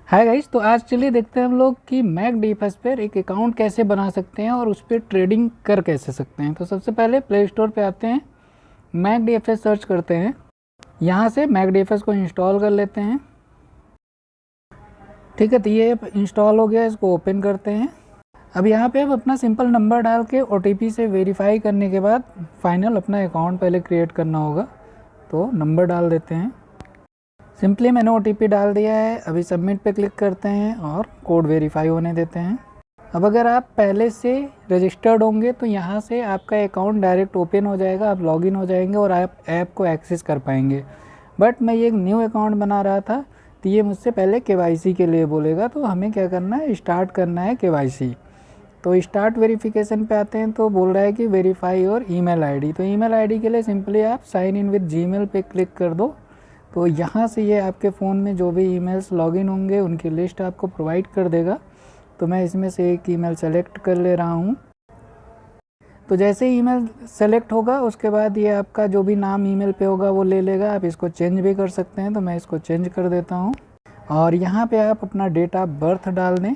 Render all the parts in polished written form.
Hi guys, तो आज चलिए देखते हैं हम लोग कि मैकडीएफएस पर एक अकाउंट कैसे बना सकते हैं और उस पर ट्रेडिंग कर कैसे सकते हैं। तो सबसे पहले प्ले स्टोर पे आते हैं, मैकडीएफएस सर्च करते हैं, यहाँ से मैकडीएफएस को इंस्टॉल कर लेते हैं। ठीक है, तो ये इंस्टॉल हो गया, इसको ओपन करते हैं। अब यहाँ पे अब अपना सिंपल नंबर डाल के ओटीपी से वेरीफाई करने के बाद फाइनल अपना अकाउंट पहले क्रिएट करना होगा, तो नंबर डाल देते हैं। सिंपली मैंने ओटीपी डाल दिया है, अभी सबमिट पे क्लिक करते हैं और कोड वेरीफाई होने देते हैं। अब अगर आप पहले से रजिस्टर्ड होंगे तो यहाँ से आपका अकाउंट डायरेक्ट ओपन हो जाएगा, आप लॉगिन हो जाएंगे और आप ऐप को एक्सेस कर पाएंगे। बट मैं ये एक न्यू अकाउंट बना रहा था तो ये मुझसे पहले केवाईसी के लिए बोलेगा, तो हमें क्या करना है, स्टार्ट करना है केवाईसी। तो स्टार्ट वेरिफिकेशन पे आते हैं तो बोल रहा है कि वेरीफाई और ईमेल आईडी। तो ईमेल आईडी के लिए सिंपली आप साइन इन विद जीमेल पे क्लिक कर दो, तो यहाँ से ये आपके फ़ोन में जो भी ईमेल्स लॉगिन होंगे उनकी लिस्ट आपको प्रोवाइड कर देगा। तो मैं इसमें से एक ईमेल सेलेक्ट कर ले रहा हूँ। तो जैसे ही ईमेल सेलेक्ट होगा उसके बाद ये आपका जो भी नाम ईमेल पे होगा वो ले लेगा। आप इसको चेंज भी कर सकते हैं, तो मैं इसको चेंज कर देता हूँ। और यहाँ पे आप अपना डेट ऑफ बर्थ डाल दें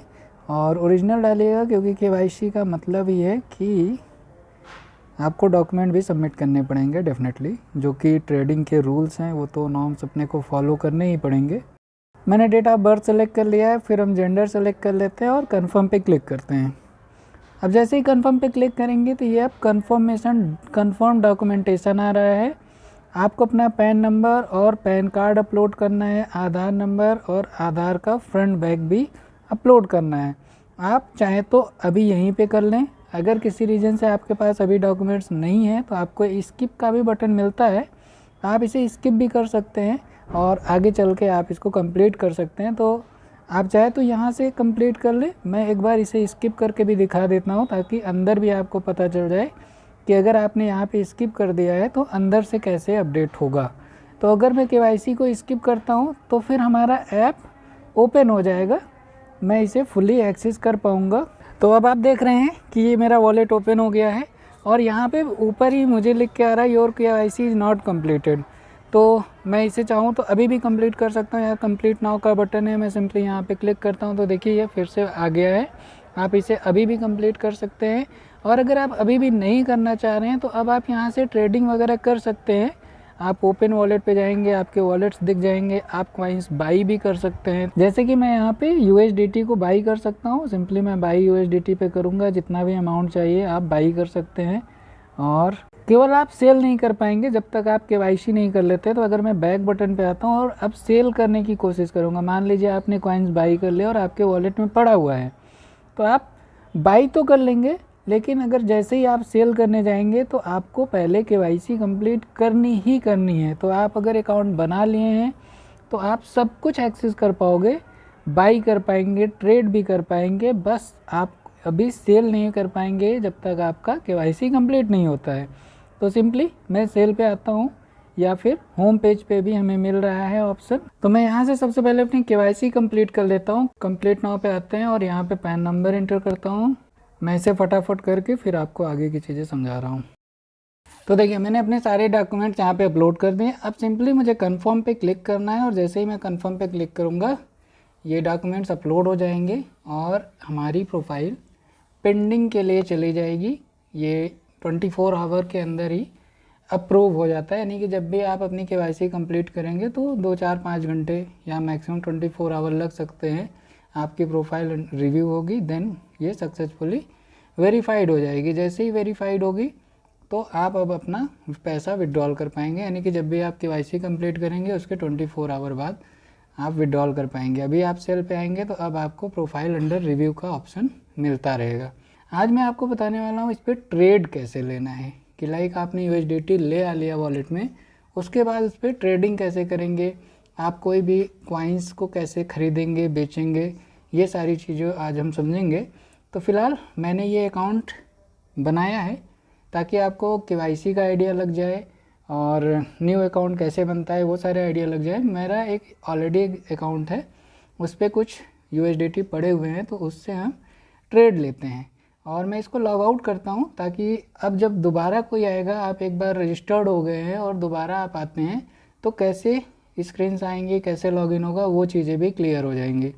और ओरिजिनल डालिएगा, क्योंकि केवाईसी का मतलब ही है कि आपको डॉक्यूमेंट भी सबमिट करने पड़ेंगे डेफिनेटली, जो कि ट्रेडिंग के रूल्स हैं, वो तो नॉर्म्स अपने को फॉलो करने ही पड़ेंगे। मैंने डेट ऑफ बर्थ सेलेक्ट कर लिया है, फिर हम जेंडर सेलेक्ट कर लेते हैं और कंफर्म पे क्लिक करते हैं। अब जैसे ही कंफर्म पे क्लिक करेंगे तो ये अब कंफर्म डॉक्यूमेंटेशन आ रहा है। आपको अपना पैन नंबर और पैन कार्ड अपलोड करना है, आधार नंबर और आधार का फ्रंट बैक भी अपलोड करना है। आप चाहें तो अभी यहीं पे कर लें, अगर किसी रीज़न से आपके पास अभी डॉक्यूमेंट्स नहीं है तो आपको स्किप का भी बटन मिलता है, आप इसे स्किप भी कर सकते हैं और आगे चल के आप इसको कंप्लीट कर सकते हैं। तो आप चाहे तो यहाँ से कंप्लीट कर ले, मैं एक बार इसे स्किप करके भी दिखा देता हूँ ताकि अंदर भी आपको पता चल जाए कि अगर आपने यहाँ पे स्किप कर दिया है तो अंदर से कैसे अपडेट होगा। तो अगर मैं केवाईसी को स्किप करता हूँ तो फिर हमारा ऐप ओपन हो जाएगा, मैं इसे फुली एक्सेस कर पाऊँगा। तो अब आप देख रहे हैं कि ये मेरा वॉलेट ओपन हो गया है और यहाँ पे ऊपर ही मुझे लिख के आ रहा है your KYC is not completed. तो मैं इसे चाहूँ तो अभी भी कंप्लीट कर सकता हूँ, यहाँ कंप्लीट नाउ का बटन है, मैं सिंपली यहाँ पे क्लिक करता हूँ तो देखिए ये फिर से आ गया है। आप इसे अभी भी कंप्लीट कर सकते हैं और अगर आप अभी भी नहीं करना चाह रहे हैं तो अब आप यहाँ से ट्रेडिंग वगैरह कर सकते हैं। आप ओपन वॉलेट पे जाएंगे, आपके वॉलेट्स दिख जाएंगे, आप कॉइन्स बाई भी कर सकते हैं। जैसे कि मैं यहाँ पे USDT को बाई कर सकता हूँ, सिंपली मैं बाई USDT पे करूँगा, जितना भी अमाउंट चाहिए आप बाई कर सकते हैं। और केवल आप सेल नहीं कर पाएंगे जब तक आप केवाईसी नहीं कर लेते। तो अगर मैं बैक बटन पे आता हूँ और अब सेल करने की कोशिश करूँगा, मान लीजिए आपने कॉइन्स बाई कर लिया और आपके वॉलेट में पड़ा हुआ है, तो आप बाई तो कर लेंगे, लेकिन अगर जैसे ही आप सेल करने जाएंगे तो आपको पहले केवाईसी कंप्लीट करनी ही करनी है। तो आप अगर अकाउंट बना लिए हैं तो आप सब कुछ एक्सेस कर पाओगे, बाई कर पाएंगे, ट्रेड भी कर पाएंगे, बस आप अभी सेल नहीं कर पाएंगे जब तक आपका केवाईसी कंप्लीट नहीं होता है। तो सिंपली मैं सेल पे आता हूँ या फिर होम पेज पे भी हमें मिल रहा है ऑप्शन। तो मैं यहाँ से सबसे पहले अपनी केवाईसी कंप्लीट कर लेता हूँ। कंप्लीट नाउ पे आते हैं और यहाँ पे पैन नंबर एंटर करता हूँ। मैं इसे फटाफट करके फिर आपको आगे की चीज़ें समझा रहा हूँ। तो देखिए मैंने अपने सारे डॉक्यूमेंट्स यहाँ पे अपलोड कर दिए। अब सिंपली मुझे कंफर्म पे क्लिक करना है और जैसे ही मैं कंफर्म पे क्लिक करूँगा ये डॉक्यूमेंट्स अपलोड हो जाएंगे और हमारी प्रोफाइल पेंडिंग के लिए चली जाएगी। ये 24 आवर के अंदर ही अप्रूव हो जाता है, यानी कि जब भी आप अपनी केवाईसी कंप्लीट करेंगे तो 2-4-5 घंटे या मैक्सिमम 24 आवर लग सकते हैं, आपकी प्रोफाइल रिव्यू होगी, देन ये सक्सेसफुली वेरीफाइड हो जाएगी। जैसे ही वेरीफाइड होगी तो आप अब अपना पैसा विड्रॉल कर पाएंगे, यानी कि जब भी आप केवाईसी कंप्लीट करेंगे उसके 24 आवर बाद आप विड्रॉल कर पाएंगे। अभी आप सेल पे आएंगे तो अब आपको प्रोफाइल अंडर रिव्यू का ऑप्शन मिलता रहेगा। आज मैं आपको बताने वाला हूँ इस पर ट्रेड कैसे लेना है, कि लाइक आपने USDT ले आ लिया वॉलेट में, उसके बाद उस पर ट्रेडिंग कैसे करेंगे, आप कोई भी कॉइन्स को कैसे खरीदेंगे बेचेंगे, ये सारी चीज़ें आज हम समझेंगे। तो फ़िलहाल मैंने ये अकाउंट बनाया है ताकि आपको केवाईसी का आइडिया लग जाए और न्यू अकाउंट कैसे बनता है वो सारे आइडिया लग जाए। मेरा एक ऑलरेडी अकाउंट है, उस पर कुछ USDT पड़े हुए हैं, तो उससे हम ट्रेड लेते हैं। और मैं इसको लॉग आउट करता हूँ ताकि अब जब दोबारा कोई आएगा, आप एक बार रजिस्टर्ड हो गए हैं और दोबारा आप आते हैं तो कैसे स्क्रीन आएंगी, कैसे लॉगिन होगा, वो चीज़ें भी क्लियर हो जाएंगी।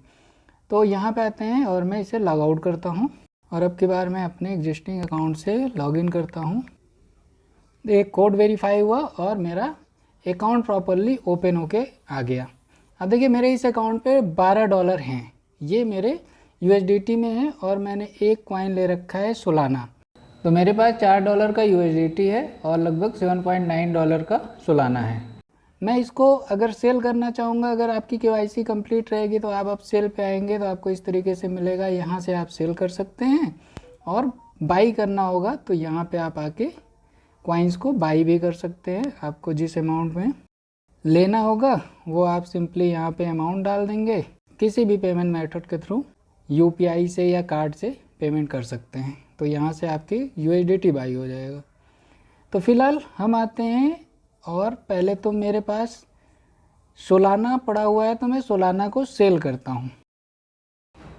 तो यहाँ पे आते हैं और मैं इसे लॉग आउट करता हूँ और अब की बार मैं अपने एग्जिस्टिंग अकाउंट से लॉगिन करता हूँ। एक कोड वेरीफाई हुआ और मेरा अकाउंट प्रॉपरली ओपन होके आ गया। अब देखिए मेरे इस अकाउंट पे $12 हैं, ये मेरे USDT में है और मैंने एक कॉइन ले रखा है सोलाना। तो मेरे पास $4 का USDT है और लगभग $7.9 का सोलाना है। मैं इसको अगर सेल करना चाहूँगा, अगर आपकी KYC कंप्लीट रहेगी तो आप सेल पे आएंगे तो आपको इस तरीके से मिलेगा। यहाँ से आप सेल कर सकते हैं और बाई करना होगा तो यहाँ पे आप आके कॉइन्स को बाई भी कर सकते हैं। आपको जिस अमाउंट में लेना होगा वो आप सिंपली यहाँ पे अमाउंट डाल देंगे, किसी भी पेमेंट मेथड के थ्रू UPI से या कार्ड से पेमेंट कर सकते हैं। तो यहाँ से आपकी USDT बाई हो जाएगा। तो फिलहाल हम आते हैं और पहले तो मेरे पास सोलाना पड़ा हुआ है तो मैं सोलाना को सेल करता हूँ।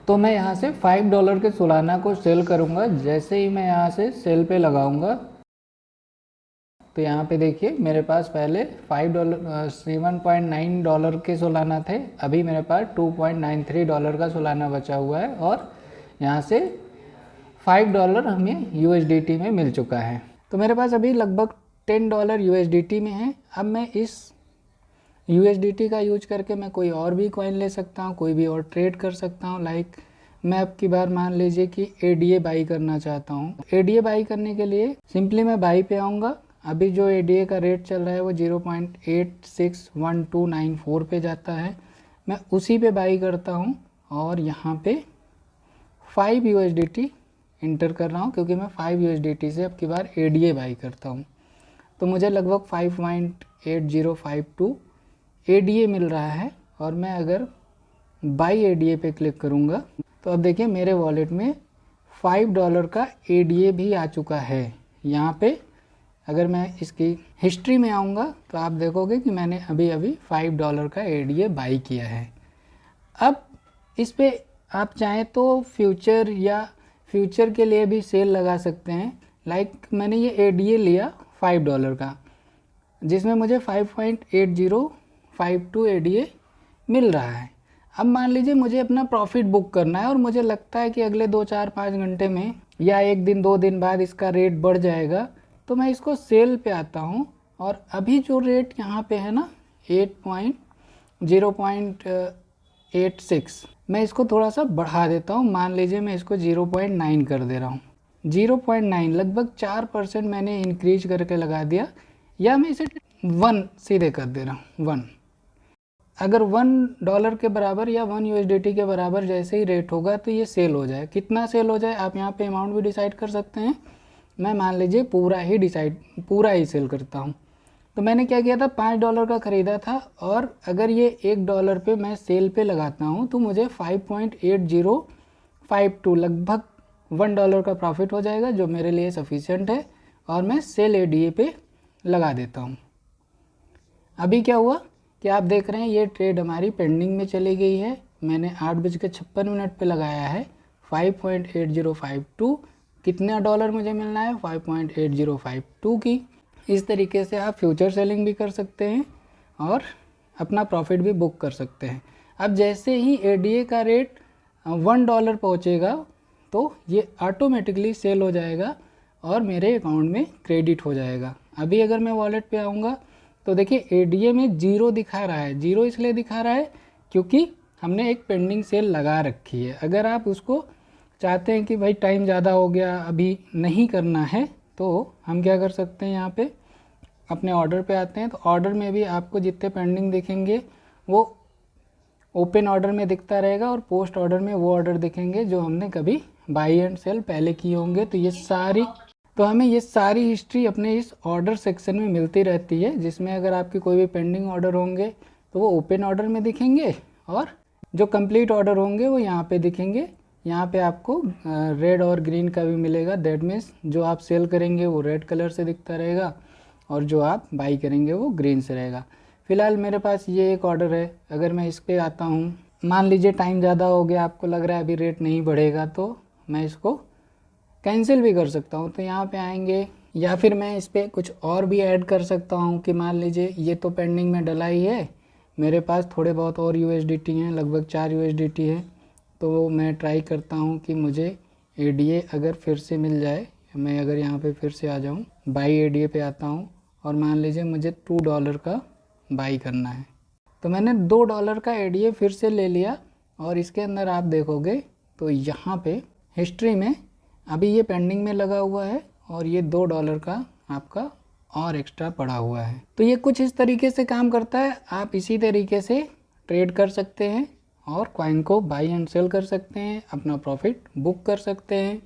तो मैं यहाँ से $5 के सोलाना को सेल करूँगा। जैसे ही मैं यहाँ से सेल पे लगाऊँगा तो यहाँ पे देखिए मेरे पास पहले $7.9 के सोलाना थे, अभी मेरे पास $2.93 का सोलाना बचा हुआ है और यहाँ से $5 हमें USDT में मिल चुका है। तो मेरे पास अभी लगभग $10 USDT में है। अब मैं इस USDT का यूज करके मैं कोई और भी कॉइन ले सकता हूँ, कोई भी और ट्रेड कर सकता हूँ। लाइक मैं अब की बार मान लीजिए कि ADA बाई करना चाहता हूँ। ADA बाई करने के लिए सिंपली मैं बाई पे आऊँगा। अभी जो ADA का रेट चल रहा है वो 0.861294 पे जाता है, मैं उसी पे बाई करता हूँ और यहाँ पे 5 USDT इंटर कर रहा हूँ क्योंकि मैं 5 USDT से अब की बार ADA बाई करता हूँ। तो मुझे लगभग 5.8052 ADA मिल रहा है और मैं अगर बाई ADA पे क्लिक करूँगा तो अब देखिए मेरे वॉलेट में $5 का ADA भी आ चुका है। यहाँ पे अगर मैं इसकी हिस्ट्री में आऊँगा तो आप देखोगे कि मैंने अभी $5 का ADA बाई किया है। अब इस पे आप चाहें तो फ्यूचर के लिए भी सेल लगा सकते हैं। लाइक मैंने ये ADA लिया $5 का, जिसमें मुझे 5.8052 ADA मिल रहा है। अब मान लीजिए मुझे अपना प्रॉफिट बुक करना है और मुझे लगता है कि अगले 2-4-5 घंटे में या 1 दिन 2 दिन बाद इसका रेट बढ़ जाएगा, तो मैं इसको सेल पे आता हूँ और अभी जो रेट यहाँ पे है ना 0.86, मैं इसको थोड़ा सा बढ़ा देता हूँ। मान लीजिए मैं इसको 0.9 कर दे रहा हूँ। 0.9 लगभग 4% मैंने इंक्रीज करके लगा दिया, या मैं इसे 1 सीधे कर दे रहा हूँ। 1 अगर $1 के बराबर या 1 USDT के बराबर जैसे ही रेट होगा तो ये सेल हो जाए। कितना सेल हो जाए आप यहाँ पे अमाउंट भी डिसाइड कर सकते हैं। मैं मान लीजिए पूरा ही सेल करता हूँ। तो मैंने क्या किया था, $5 का ख़रीदा था और अगर ये $1 पे मैं सेल पे लगाता हूँ तो मुझे 5.8052 लगभग $1 का प्रॉफिट हो जाएगा, जो मेरे लिए सफिशिएंट है और मैं सेल ADA पे लगा देता हूँ। अभी क्या हुआ कि आप देख रहे हैं ये ट्रेड हमारी पेंडिंग में चली गई है। मैंने 8:56 पे लगाया है। 5.8052 कितना डॉलर मुझे मिलना है, 5.8052 की। इस तरीके से आप फ्यूचर सेलिंग भी कर सकते हैं और अपना प्रॉफिट भी बुक कर सकते हैं। अब जैसे ही ADA का रेट $1 पहुंचेगा तो ये ऑटोमेटिकली सेल हो जाएगा और मेरे अकाउंट में क्रेडिट हो जाएगा। अभी अगर मैं वॉलेट पे आऊँगा तो देखिए ADA में 0 दिखा रहा है। 0 इसलिए दिखा रहा है क्योंकि हमने एक पेंडिंग सेल लगा रखी है। अगर आप उसको चाहते हैं कि भाई टाइम ज़्यादा हो गया अभी नहीं करना है, तो हम क्या कर सकते हैं, यहाँ पे अपने ऑर्डर पे आते हैं। तो ऑर्डर में भी आपको जितने पेंडिंग दिखेंगे वो ओपन ऑर्डर में दिखता रहेगा और पोस्ट ऑर्डर में वो ऑर्डर दिखेंगे जो हमने कभी बाई एंड सेल पहले किए होंगे। तो हमें ये सारी हिस्ट्री अपने इस ऑर्डर सेक्शन में मिलती रहती है, जिसमें अगर आपके कोई भी पेंडिंग ऑर्डर होंगे तो वो ओपन ऑर्डर में दिखेंगे और जो कंप्लीट ऑर्डर होंगे वो यहाँ पे दिखेंगे। यहाँ पे आपको रेड और ग्रीन का भी मिलेगा। दैट मीन्स जो आप सेल करेंगे वो रेड कलर से दिखता रहेगा और जो आप बाई करेंगे वो ग्रीन से रहेगा। फ़िलहाल मेरे पास ये एक ऑर्डर है। अगर मैं इस पर आता हूँ, मान लीजिए टाइम ज़्यादा हो गया, आपको लग रहा है अभी रेट नहीं बढ़ेगा, तो मैं इसको कैंसिल भी कर सकता हूँ। तो यहाँ पे आएंगे, या फिर मैं इस पर कुछ और भी ऐड कर सकता हूँ कि मान लीजिए ये तो पेंडिंग में डला ही है, मेरे पास थोड़े बहुत और USDT हैं, लगभग 4 USDT है, तो मैं ट्राई करता हूँ कि मुझे ADA अगर फिर से मिल जाए। मैं अगर यहाँ पे फिर से आ जाऊँ, बाई ADA पे आता हूँ और मान लीजिए मुझे $2 का बाई करना है, तो मैंने $2 का ADA फिर से ले लिया। और इसके अंदर आप देखोगे तो यहाँ पे हिस्ट्री में अभी ये पेंडिंग में लगा हुआ है और ये $2 का आपका और एक्स्ट्रा पड़ा हुआ है। तो ये कुछ इस तरीके से काम करता है। आप इसी तरीके से ट्रेड कर सकते हैं और कॉइन को बाई एंड सेल कर सकते हैं, अपना प्रॉफिट बुक कर सकते हैं।